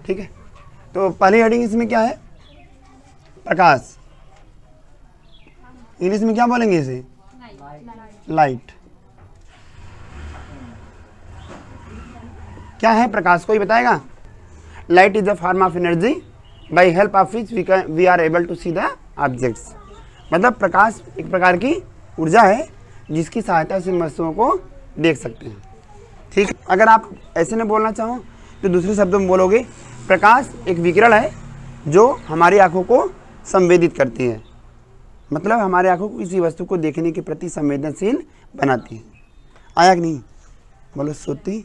ठीक है, तो पहली हेडिंग इसमें क्या है? प्रकाश। इंग्लिश में क्या बोलेंगे इसे? लाइट। क्या है प्रकाश, कोई बताएगा? Light is the form of energy by help of which we are able to see the objects. मतलब प्रकाश एक प्रकार की ऊर्जा है जिसकी सहायता से वस्तुओं को देख सकते हैं। ठीक, अगर आप ऐसे नहीं बोलना चाहो तो दूसरे शब्दों में बोलोगे प्रकाश एक विकिरण है जो हमारी आंखों को संवेदित करती है, मतलब हमारे आंखों को किसी वस्तु को देखने के प्रति संवेदनशील बनाती है। आया कि नहीं? बोलो श्रुति,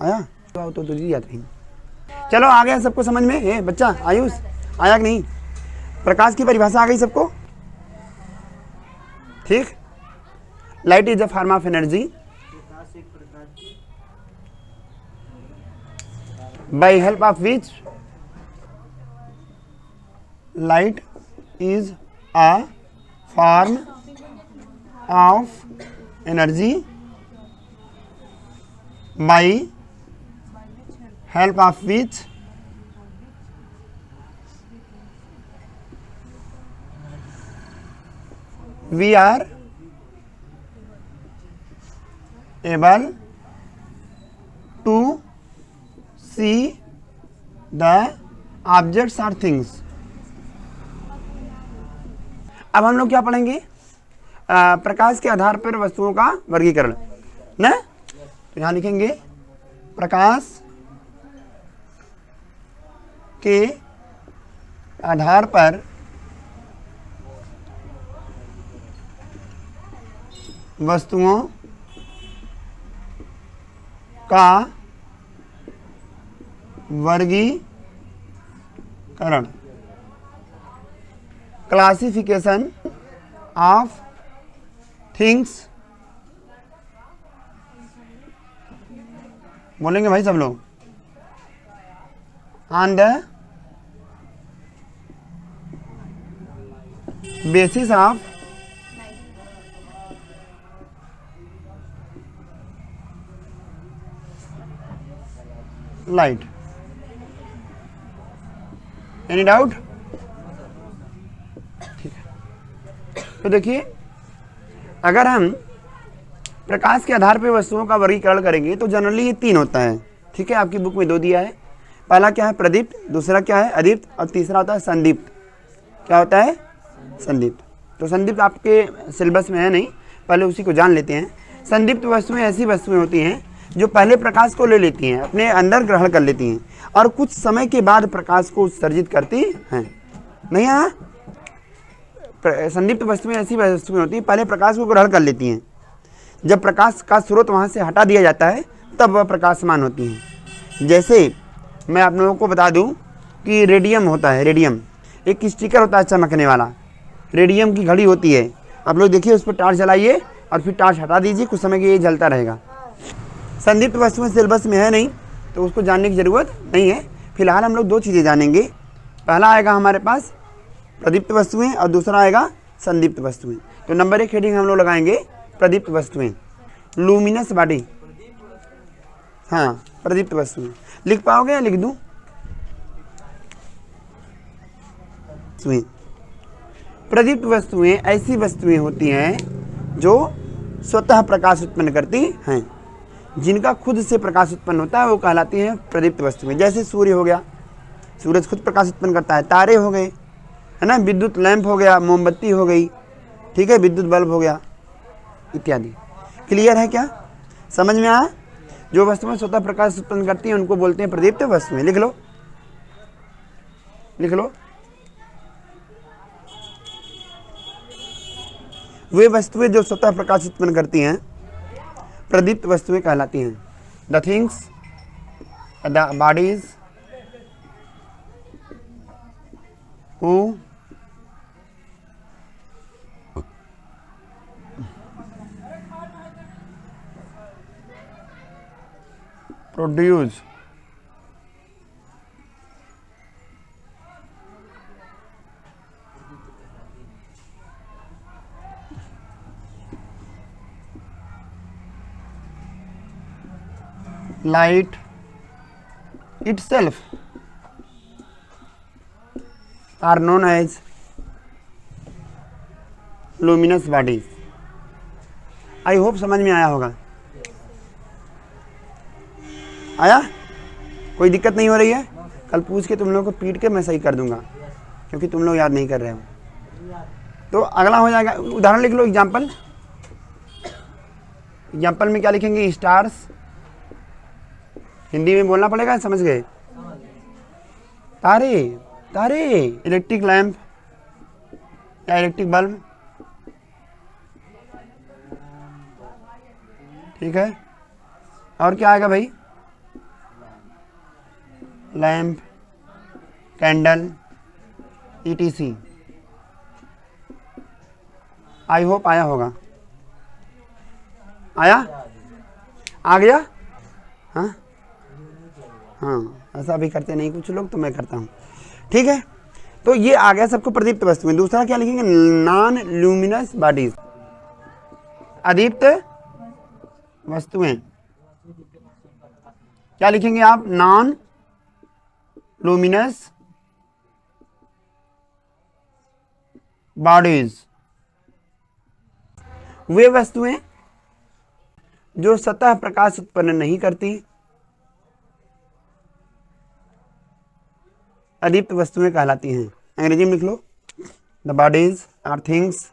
आया? तो तुझे याद नहीं। चलो आ गया सबको समझ में? ए बच्चा आयुष, आया कि नहीं? प्रकाश की परिभाषा आ गई सबको? ठीक। Light is a form of energy by help of which light is a form of energy by help of which we are able to see the objects or things। अब हम लोग क्या पढ़ेंगे? प्रकाश के आधार पर वस्तुओं का वर्गीकरण ना। तो यहाँ लिखेंगे प्रकाश के आधार पर वस्तुओं का वर्गीकरण, क्लासिफिकेशन ऑफ थिंग्स। बोलेंगे भाई सब लोग? On the basis of light। Any doubt? ठीक है, तो देखिए अगर हम प्रकाश के आधार पर वस्तुओं का वर्गीकरण करेंगे तो जनरली ये 3 होता है। ठीक है, आपकी बुक में 2 दिया है। पहला क्या है? प्रदीप्त, दूसरा क्या है? अदीप्त, और तीसरा होता है संदीप्त। क्या होता है? संदीप्त। तो संदीप्त आपके सिलेबस में है नहीं, पहले उसी को जान लेते हैं। संदीप्त वस्तुएं ऐसी वस्तुएं होती हैं जो पहले प्रकाश को ले लेती हैं, अपने अंदर ग्रहण कर लेती हैं और कुछ समय के बाद प्रकाश को उत्सर्जित करती हैं। नहीं है? संदीप्त वस्तुएं ऐसी वस्तुएं होती हैं पहले प्रकाश को ग्रहण कर लेती हैं, जब प्रकाश का स्रोत वहाँ से हटा दिया जाता है तब वह प्रकाशमान होती हैं। जैसे मैं आप लोगों को बता दूं कि रेडियम होता है, रेडियम एक स्टिकर होता है चमकने वाला, रेडियम की घड़ी होती है। आप लोग देखिए उस पर टार्च जलाइए और फिर टार्च हटा दीजिए, कुछ समय के लिए जलता रहेगा। संदीप्त वस्तुएं सिलेबस में है नहीं तो उसको जानने की ज़रूरत नहीं है। फिलहाल हम लोग 2 चीज़ें जानेंगे। पहला आएगा हमारे पास प्रदीप्त वस्तुएं और दूसरा आएगा संदीप्त वस्तुएं। तो नंबर 1 हेडिंग हम लोग लगाएंगे प्रदीप्त वस्तुएं, लूमिनस बॉडी। हाँ, प्रदीप्त वस्तुएं लिख पाओगे या लिख दूं? प्रदीप्त वस्तुएं ऐसी वस्तुएं होती हैं जो स्वतः प्रकाश उत्पन्न करती हैं, जिनका खुद से प्रकाश उत्पन्न होता है वो कहलाती हैं प्रदीप्त वस्तुएं। जैसे सूर्य हो गया, सूरज खुद प्रकाश उत्पन्न करता है। तारे हो गए, है ना, विद्युत लैंप हो गया, मोमबत्ती हो गई, ठीक है, विद्युत बल्ब हो गया इत्यादि। क्लियर है क्या? समझ में आया? जो वस्तुएं स्वतः प्रकाश उत्पन्न करती हैं उनको बोलते हैं प्रदीप्त वस्तुएं। लिख लो, लिख लो। वे वस्तुएं जो स्वतः प्रकाश उत्पन्न करती हैं प्रदीप्त वस्तुएं कहलाती हैं। The things, the bodies who produce light itself are known as luminous bodies. I hope समझ में आया होगा। आया? कोई दिक्कत नहीं हो रही है? कल पूछ के तुम लोगों को पीट के मैं सही कर दूंगा, क्योंकि तुम लोग याद नहीं कर रहे हो। तो अगला हो जाएगा, उदाहरण लिख लो। एग्जाम्पल में क्या लिखेंगे? स्टार्स। हिंदी में बोलना पड़ेगा, समझ गए? तारे, तारे। इलेक्ट्रिक लैंप या इलेक्ट्रिक बल्ब, ठीक है। और क्या आएगा भाई? Lamp, candle, ETC। I hope आया होगा। आया? आ गया? हाँ हाँ, ऐसा भी करते नहीं कुछ लोग, तो मैं करता हूँ, ठीक है। तो ये आ गया सबको प्रदीप्त वस्तुएं। दूसरा क्या लिखेंगे? नॉन ल्यूमिनस बॉडीज, अदीप्त वस्तुएं। क्या लिखेंगे आप? नॉन लुमिनस बॉडीज, वे वस्तुएं जो सतह प्रकाश उत्पन्न नहीं करती, अदीप्त वस्तुएं कहलाती हैं। अंग्रेजी में लिख लो। The bodies are things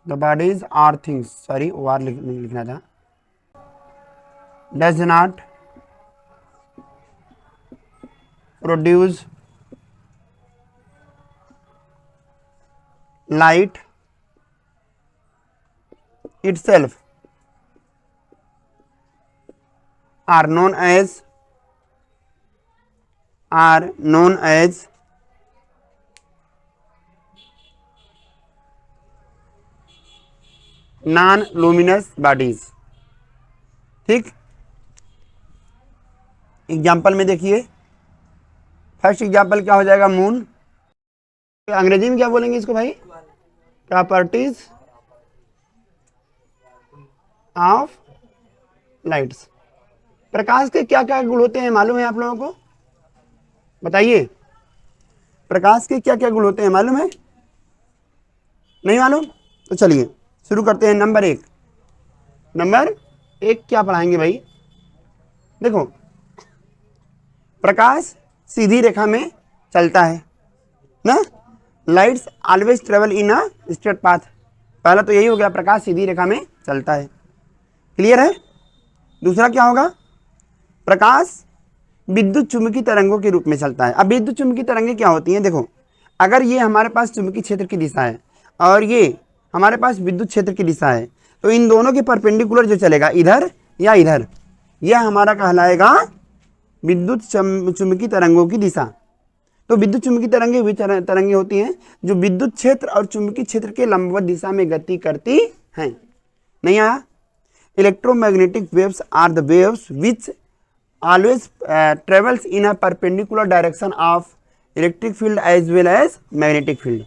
the bodies are things, sorry or लिखना था, does not produce light itself are known as non luminous bodies, ठीक। एग्जाम्पल में देखिए, फर्स्ट एग्जाम्पल क्या हो जाएगा? मून। अंग्रेजी में क्या बोलेंगे इसको भाई? Properties of lights. प्रकाश के क्या क्या गुण होते हैं मालूम है आप लोगों को? बताइए, प्रकाश के क्या क्या गुण होते हैं मालूम है? नहीं मालूम? तो चलिए शुरू करते हैं। नंबर एक क्या पढ़ाएंगे भाई? देखो, प्रकाश सीधी रेखा में चलता है ना। Lights always travel in a straight path. पहला तो यही हो गया, प्रकाश सीधी रेखा में चलता है। क्लियर है? दूसरा क्या होगा? प्रकाश विद्युत चुंबकीय तरंगों के रूप में चलता है। अब विद्युत चुंबकीय तरंगें क्या होती हैं? देखो, अगर ये हमारे पास चुंबकीय क्षेत्र की दिशा है और ये हमारे पास विद्युत क्षेत्र की दिशा है, तो इन दोनों के परपेंडिकुलर जो चलेगा, इधर या इधर, यह हमारा कहलाएगा विद्युत चुंबकीय तरंगों की दिशा। तो विद्युत चुंबकीय तरंगें वे तरंगें होती हैं जो विद्युत क्षेत्र और चुंबकीय क्षेत्र के लंबवत दिशा में गति करती हैं। नहीं आया? Electromagnetic waves are the waves which always travels in a perpendicular direction of electric field as well as magnetic field।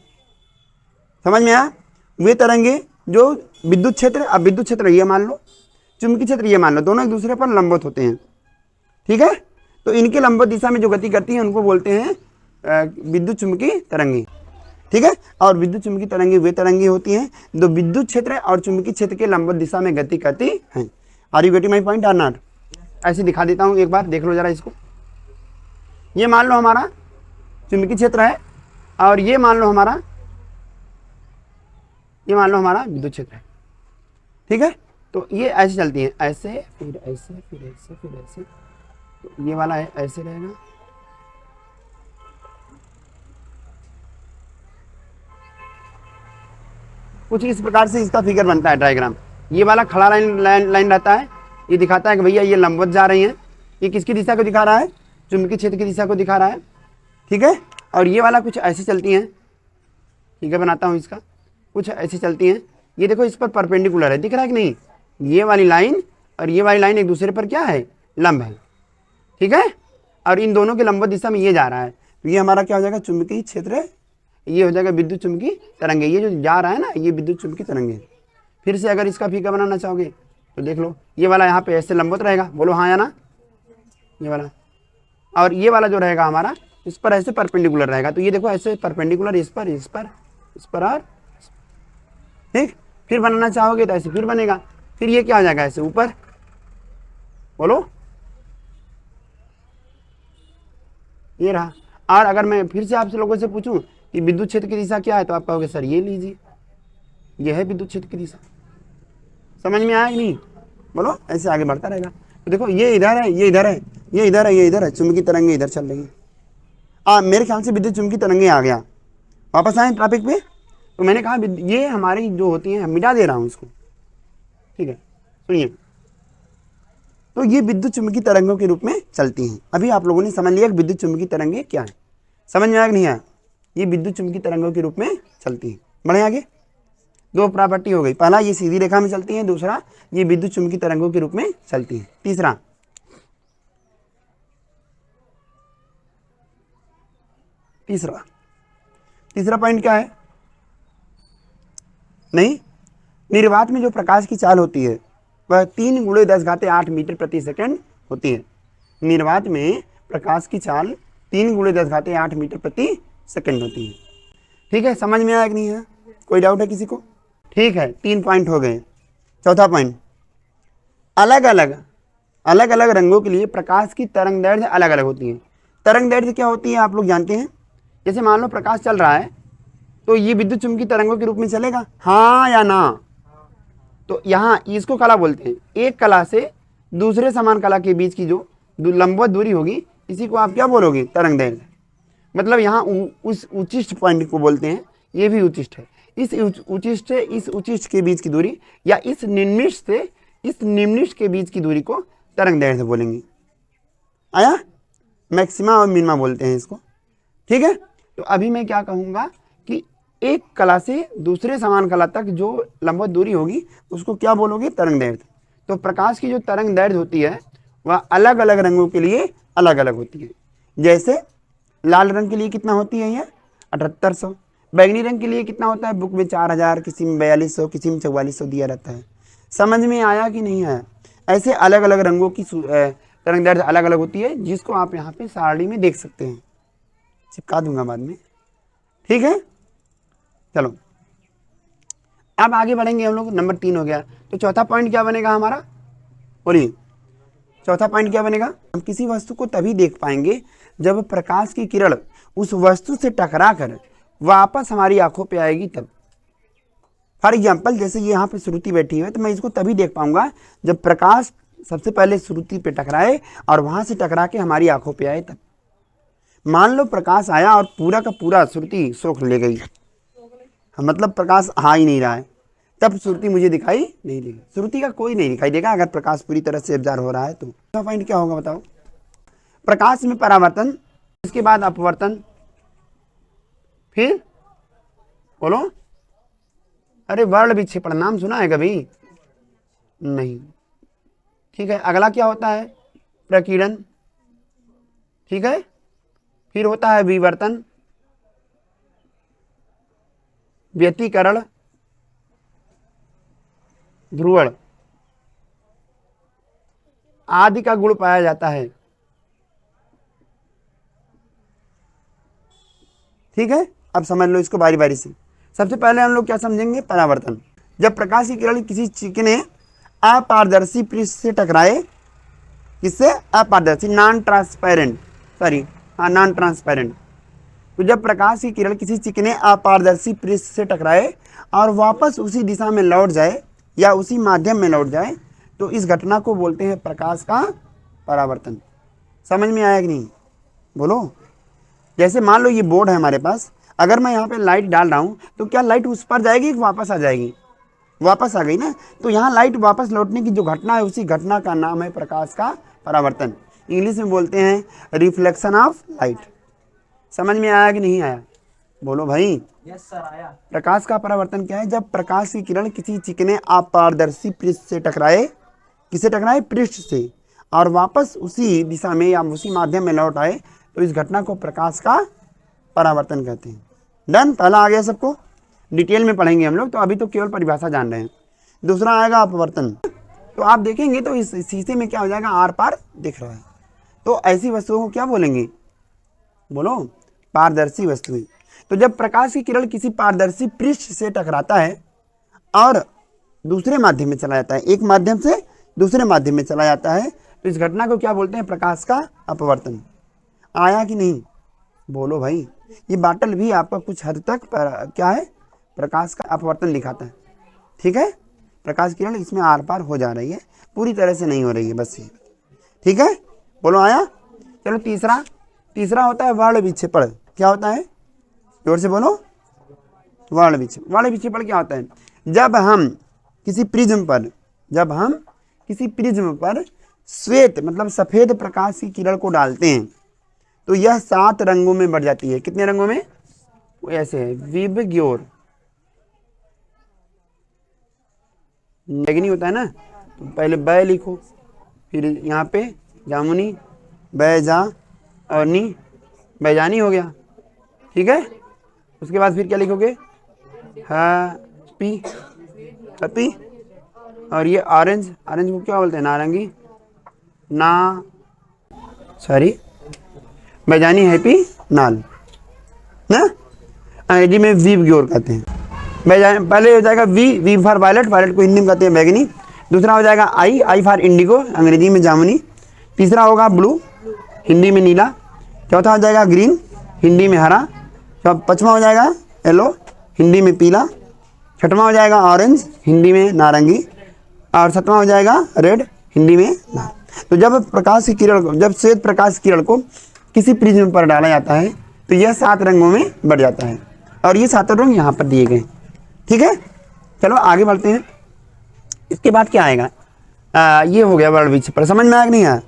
समझ में आया? वे तरंगे जो विद्युत क्षेत्र, अब विद्युत क्षेत्र ये मान लो, चुंबकीय क्षेत्र ये मान लो, दोनों एक दूसरे पर लंबवत होते हैं, ठीक है। तो इनके लंबवत दिशा में जो गति करती हैं उनको बोलते हैं विद्युत चुंबकीय तरंगे, ठीक है। और विद्युत चुंबकीय तरंगे वे तरंगे होती हैं जो विद्युत क्षेत्र और चुंबकीय क्षेत्र के लंबवत दिशा में गति करती हैं। Are you getting my point और नॉट? ऐसे दिखा देता हूँ, एक बार देख लो जरा इसको। ये मान लो हमारा चुंबकीय क्षेत्र है और ये मान लो हमारा विद्युत क्षेत्र है, ठीक है। तो ये ऐसे चलती है, ऐसे फिर ऐसे फिर ऐसे फिर ऐसे। तो ये वाला है ऐसे रहेगा, कुछ इस प्रकार से इसका फिगर बनता है, डायग्राम। ये वाला खड़ा लाइन रहता है, ये दिखाता है कि भैया ये लंबवत जा रही हैं। ये किसकी दिशा को दिखा रहा है? चुंबकीय क्षेत्र की दिशा को दिखा रहा है, ठीक है। और ये वाला कुछ ऐसे चलती हैं, ठीक है, बनाता हूँ इसका, कुछ ऐसे चलती हैं। ये देखो इस पर परपेंडिकुलर है, दिख रहा है कि नहीं? ये वाली लाइन और ये वाली लाइन एक दूसरे पर क्या है? लंब है, ठीक है। और इन दोनों के लंबवत दिशा में ये जा रहा है, तो ये हमारा क्या हो जाएगा? चुंबकीय क्षेत्र। ये हो जाएगा विद्युत चुंबकीय तरंगे। ये जो जा रहा है ना, ये विद्युत चुंबकीय तरंगे। फिर से अगर इसका फीका बनाना चाहोगे तो देख लो ये वाला यहाँ पे ऐसे लंबवत रहेगा, बोलो हाँ या ना, ये वाला, और ये वाला जो रहेगा हमारा इस पर ऐसे परपेंडिकुलर रहेगा। तो ये देखो ऐसे परपेंडिकुलर इस पर इस पर इस पर और ठीक। फिर बनाना चाहोगे तो ऐसे फिर बनेगा, फिर ये क्या आ जाएगा ऐसे ऊपर, बोलो ये रहा। और अगर मैं फिर से आपसे लोगों से पूछूं कि विद्युत क्षेत्र की दिशा क्या है तो आप कहोगे सर ये लीजिए, ये है विद्युत क्षेत्र की दिशा। समझ में आया कि नहीं, बोलो। ऐसे आगे बढ़ता रहेगा। तो देखो ये इधर है, ये इधर है, ये इधर है, ये इधर है, चुंबकीय तरंगे इधर चल रही है। मेरे ख्याल से विद्युत चुंबकीय तरंगे आ गया। वापस आए टॉपिक पे। तो मैंने कहा ये हमारी जो होती है, मिटा दे रहा हूँ इसको, ठीक है। सुनिए, तो ये विद्युत चुंबकीय तरंगों के रूप में चलती हैं। अभी आप लोगों ने समझ लिया कि विद्युत चुंबकीय तरंगे क्या है, समझ में आया कि नहीं आया। ये विद्युत चुंबकीय तरंगों के रूप में चलती हैं। बढ़े आगे, दो प्रॉपर्टी हो गई। पहला ये सीधी रेखा में चलती है, दूसरा ये विद्युत चुंबकीय तरंगों के रूप में चलती है। तीसरा पॉइंट क्या है, नहीं, निर्वात में जो प्रकाश की चाल होती है वह 3 × 10⁸ मीटर प्रति सेकंड होती है। निर्वात में प्रकाश की चाल 3 × 10⁸ मीटर प्रति सेकंड होती है। ठीक है, समझ में आया कि नहीं है, कोई डाउट है किसी को? ठीक है, 3 पॉइंट हो गए। चौथा पॉइंट, अलग अलग रंगों के लिए प्रकाश की तरंग दैर्ध्य अलग अलग होती है। तरंग दैर्ध्य क्या होती है आप लोग जानते हैं? जैसे मान लो प्रकाश चल रहा है तो ये विद्युत चुंबकीय तरंगों के रूप में चलेगा, हाँ या ना? तो यहाँ इसको कला बोलते हैं। एक कला से दूसरे समान कला के बीच की जो लंबवत दूरी होगी इसी को आप क्या बोलोगे? तरंग दैर्ध्य। मतलब यहाँ उस उचिष्ट पॉइंट को बोलते हैं, ये भी उचिष्ट है। इस उचिष्ट से इस उचिष्ट के बीच की दूरी या इस निम्निष्ट से इस निम्निष्ट के बीच की दूरी को तरंग दैर्ध्य बोलेंगे। आया? मैक्सिमा और मिनिमा बोलते हैं इसको। ठीक है, तो अभी मैं क्या कहूँगा कि एक कला से दूसरे समान कला तक जो लंबवत दूरी होगी उसको क्या बोलोगे? तरंग दैर्ध्य। तो प्रकाश की जो तरंग दैर्ध्य होती है वह अलग अलग रंगों के लिए अलग अलग होती है। जैसे लाल रंग के लिए कितना होती है? ये 7800। बैंगनी रंग के लिए कितना होता है? बुक में 4000, किसी में 4200, किसी में 4400 दिया रहता है। समझ में आया कि नहीं आया? ऐसे अलग अलग रंगों की तरंग दैर्ध्य अलग अलग होती है, जिसको आप यहाँ पे सारणी में देख सकते हैं, चिपका दूंगा बाद में। ठीक है, चलो अब आगे बढ़ेंगे हम लोग। नंबर 3 हो गया, तो चौथा पॉइंट क्या बनेगा हमारा? बोलिए, चौथा पॉइंट क्या बनेगा? हम किसी वस्तु को तभी देख पाएंगे जब प्रकाश की किरण उस वस्तु से टकरा कर वापस हमारी आंखों पे आएगी तब। फॉर एग्जाम्पल, जैसे ये यहाँ पे श्रुति बैठी है तो मैं इसको तभी देख पाऊंगा जब प्रकाश सबसे पहले श्रुति पे टकराए और वहां से टकरा के हमारी आंखों पे आए तब। मान लो प्रकाश आया और पूरा का पूरा श्रुति सोख ले गई, मतलब प्रकाश आ ही नहीं रहा है, तब श्रुति मुझे दिखाई नहीं देगी। श्रुति का कोई नहीं दिखाई देगा अगर प्रकाश पूरी तरह से एब्जॉर्ब हो रहा है। तो पॉइंट क्या होगा बताओ? प्रकाश में परावर्तन, इसके बाद अपवर्तन, फिर बोलो। अरे वर्ण विक्षेपण नाम सुना है कभी? नहीं। ठीक है, अगला क्या होता है? प्रकीर्णन। ठीक है, फिर होता है विवर्तन, व्यतिकरण, ध्रुवण आदि का गुण पाया जाता है। ठीक है, अब समझ लो इसको बारी बारी से। सबसे पहले हम लोग क्या समझेंगे? परावर्तन। जब प्रकाश की किरण किसी चिकने अपारदर्शी पृष्ठ से टकराए, किससे? अपारदर्शी, नॉन ट्रांसपेरेंट, नॉन ट्रांसपेरेंट। तो जब प्रकाश की किरण किसी चिकने अपारदर्शी पृष्ठ से टकराए और वापस उसी दिशा में लौट जाए या उसी माध्यम में लौट जाए तो इस घटना को बोलते हैं प्रकाश का परावर्तन। समझ में आया कि नहीं? बोलो। जैसे मान लो ये बोर्ड है हमारे पास, अगर मैं यहाँ पे लाइट डाल रहा हूँ तो क्या लाइट उस पर जाएगी कि वापस आ जाएगी? वापस आ गई ना। तो यहाँ लाइट वापस लौटने की जो घटना है उसी घटना का नाम है प्रकाश का परावर्तन। इंग्लिश में बोलते हैं रिफ्लेक्शन ऑफ लाइट। समझ में आया कि नहीं आया? बोलो भाई। यस सर, आया। प्रकाश का परावर्तन क्या है? जब प्रकाश की किरण किसी चिकने अपारदर्शी पृष्ठ से टकराए, किसे टकराए? पृष्ठ से, और वापस उसी दिशा में या उसी माध्यम में लौट आए तो इस घटना को प्रकाश का परावर्तन कहते हैं। डन? पहला आ गया सबको, डिटेल में पढ़ेंगे हम लोग, तो अभी तो केवल परिभाषा जान रहे हैं। दूसरा आएगा अपवर्तन। तो आप देखेंगे तो इस शीशे में क्या हो जाएगा, आर पार दिख रहा है। तो ऐसी वस्तुओं को क्या बोलेंगे, बोलो, पारदर्शी वस्तुएं। तो जब प्रकाश की किरण किसी पारदर्शी पृष्ठ से टकराता है और दूसरे माध्यम में चला जाता है, एक माध्यम से दूसरे माध्यम में चला जाता है, तो इस घटना को क्या बोलते हैं, प्रकाश का अपवर्तन। आया कि नहीं, बोलो भाई। ये बाटल भी आपका कुछ हद तक क्या है, प्रकाश का अपवर्तन दिखाता है। ठीक है, प्रकाश किरण इसमें आर पार हो जा रही है, पूरी तरह से नहीं हो रही है, बस ये। ठीक है, बोलो आया। चलो तीसरा होता है वर्ण विक्षेपण। क्या होता है, जोर से बोलो, वर्ण विक्षेपण क्या होता है, जब हम किसी प्रिज्म पर श्वेत मतलब सफेद प्रकाश की किरण को डालते हैं तो यह 7 रंगों में बढ़ जाती है। कितने रंगों में, वो ऐसे है, विबग्योर, बैगनी होता है ना, तो पहले बै लिखो, फिर यहाँ पे जामुनी, बैजा और नी, बैजानी हो गया। ठीक है, उसके बाद फिर क्या लिखोगे, हैप्पी, और ये ऑरेंज को क्या बोलते हैं, नारंगी, बैजानी, हैप्पी, नाल ना, अंग्रेजी में विबग्योर कहते हैं। पहले हो जाएगा वी फॉर वायलेट को हिंदी में कहते हैं बैगनी। दूसरा हो जाएगा आई फॉर इंडिगो, अंग्रेजी में जामुनी। तीसरा होगा ब्लू, हिंदी में नीला। चौथा हो जाएगा ग्रीन, हिंदी में हरा। पांचवा हो जाएगा येलो, हिंदी में पीला। छठवां हो जाएगा ऑरेंज, हिंदी में नारंगी। और सातवां हो जाएगा रेड, हिंदी में लाल। तो जब श्वेत प्रकाश किरण को किसी प्रिज्म पर डाला जाता है तो यह 7 रंगों में बढ़ जाता है, और ये 7 रंग यहाँ पर दिए गए। ठीक है, चलो आगे बढ़ते हैं। इसके बाद क्या आएगा, ये हो गया वर्ण विक्षेपण, समझ में आया कि नहीं आया।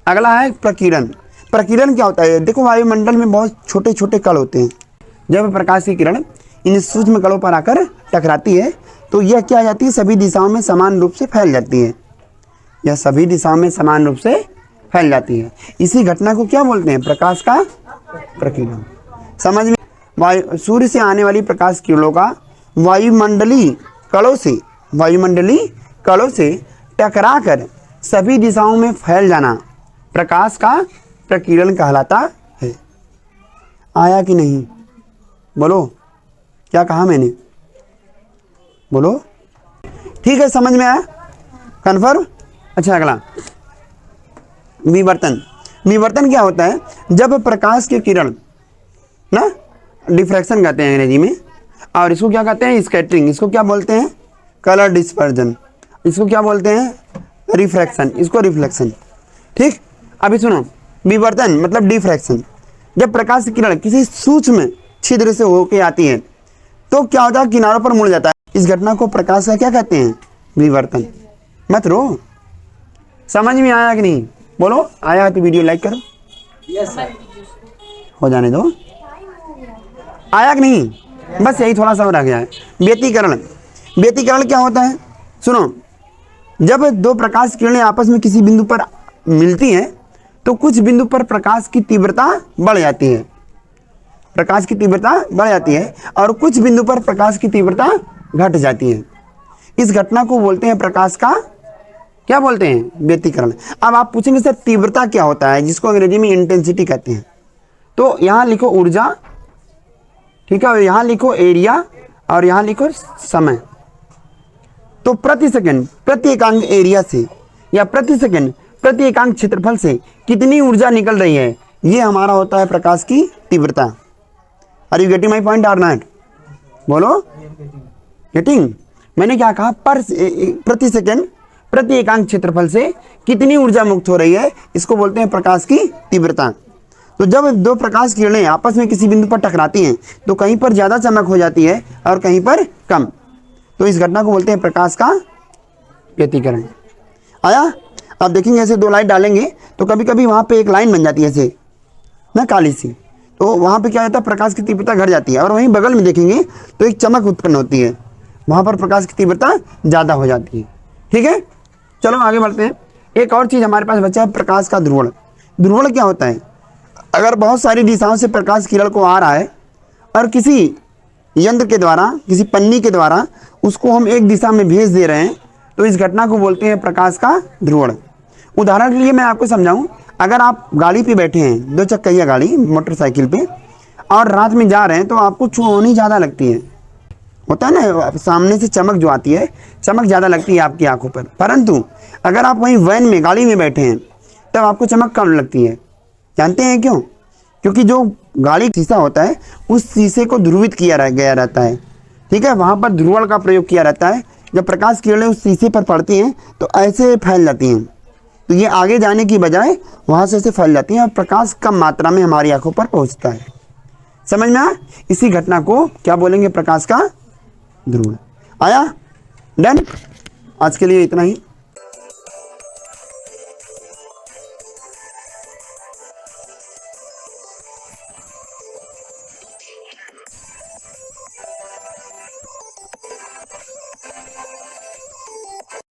अगला है प्रकीर्णन। प्रकीर्णन क्या होता है, देखो वायुमंडल में बहुत छोटे छोटे कण होते हैं। जब प्रकाश की किरण इन सूक्ष्म कणों पर आकर टकराती है तो यह क्या आ जाती है, सभी दिशाओं में समान रूप से फैल जाती है। यह सभी दिशाओं में समान रूप से फैल जाती है। इसी घटना को क्या बोलते हैं, प्रकाश का प्रकीर्णन। समझ में, सूर्य से आने वाली प्रकाश किरणों का वायुमंडलीय कणों से टकराकर सभी दिशाओं में फैल जाना प्रकाश का प्रकीर्णन कहलाता है। आया कि नहीं, बोलो, क्या कहा मैंने, बोलो। ठीक है, समझ में आया, कन्फर्म। अच्छा, अगला विवर्तन क्या होता है, जब प्रकाश की किरण ना, डिफ्रैक्शन कहते हैं अंग्रेजी में, और इसको क्या कहते हैं, स्कैटरिंग। इसको क्या बोलते हैं, कलर डिस्पर्जन। इसको क्या बोलते हैं, रिफ्रैक्शन। इसको रिफ्लेक्शन। ठीक, अभी सुनो, विवर्तन मतलब डिफ्रैक्शन। जब प्रकाश की किरण किसी सूक्ष्म छिद्र से होके आती है तो क्या होता है, किनारों पर मुड़ जाता है। इस घटना को प्रकाश का क्या कहते हैं, विवर्तन। मत रो, समझ में आया कि नहीं, बोलो। आया तो वीडियो लाइक करो। यस सर, हो जाने दो। आया कि नहीं, बस यही थोड़ा सा रह गया है। व्यतिकरण क्या होता है, सुनो, जब 2 प्रकाश किरणें आपस में किसी बिंदु पर मिलती हैं तो कुछ बिंदु पर प्रकाश की तीव्रता बढ़ जाती है, और कुछ बिंदु पर प्रकाश की तीव्रता घट जाती है। इस घटना को बोलते हैं प्रकाश का, क्या बोलते हैं, व्यतिकरण। अब आप पूछेंगे सर तीव्रता क्या होता है, जिसको अंग्रेजी में इंटेंसिटी कहते हैं। तो यहाँ लिखो ऊर्जा, ठीक है, और यहाँ लिखो एरिया, और यहाँ लिखो समय। तो प्रति सेकंड प्रति एकांक एरिया से या प्रति सेकंड प्रति एकांक क्षेत्रफल से कितनी ऊर्जा निकल रही है, ये हमारा होता है प्रकाश की तीव्रता। Are you getting my point or not, बोलो। गेटिंग, मैंने क्या कहा, प्रति सेकंड प्रति एकांक क्षेत्रफल से कितनी ऊर्जा मुक्त हो रही है, इसको बोलते हैं प्रकाश की तीव्रता। तो जब 2 प्रकाश किरणें आपस में किसी बिंदु पर टकराती हैं तो कहीं पर ज़्यादा चमक हो जाती है और कहीं पर कम। तो इस घटना को बोलते हैं प्रकाश का व्यतिकरण। आया, आप देखेंगे ऐसे 2 लाइट डालेंगे तो कभी कभी वहाँ पे एक लाइन बन जाती है ऐसे ना, काली सी, तो वहाँ पे क्या होता है, प्रकाश की तीव्रता घट जाती है। और वहीं बगल में देखेंगे तो एक चमक उत्पन्न होती है, वहाँ पर प्रकाश की तीव्रता ज़्यादा हो जाती है। ठीक है, चलो आगे बढ़ते हैं। एक और चीज़ हमारे पास बचा है, प्रकाश का ध्रुवण। ध्रुवण क्या होता है, अगर बहुत सारी दिशाओं से प्रकाश किरण को आ रहा है और किसी यंत्र के द्वारा, किसी पन्नी के द्वारा उसको हम एक दिशा में भेज दे रहे हैं, तो इस घटना को बोलते हैं प्रकाश का ध्रुवण। उदाहरण के लिए मैं आपको समझाऊं, अगर आप गाड़ी पे बैठे हैं, 2 चक्कैया गाड़ी मोटरसाइकिल पे, और रात में जा रहे हैं तो आपको चुनौनी ज़्यादा लगती है, होता है ना, सामने से चमक जो आती है, चमक ज़्यादा लगती है आपकी आंखों पर। परंतु अगर आप वहीं वैन में गाड़ी में बैठे हैं तब आपको चमक कम लगती है। जानते हैं क्यों? क्योंकि जो गाड़ी शीशा होता है उस शीशे को ध्रुवित किया गया रहता है, ठीक है, वहाँ पर ध्रुवण का प्रयोग किया रहता है। जब प्रकाश किरणें उस शीशे पर पड़ती हैं तो ऐसे फैल जाती हैं, तो ये आगे जाने की बजाय वहाँ से ऐसे फैल जाती हैं और प्रकाश कम मात्रा में हमारी आंखों पर पहुँचता है। समझ में आया? इसी घटना को क्या बोलेंगे? प्रकाश का ध्रुवण। आया? डन? आज के लिए इतना ही।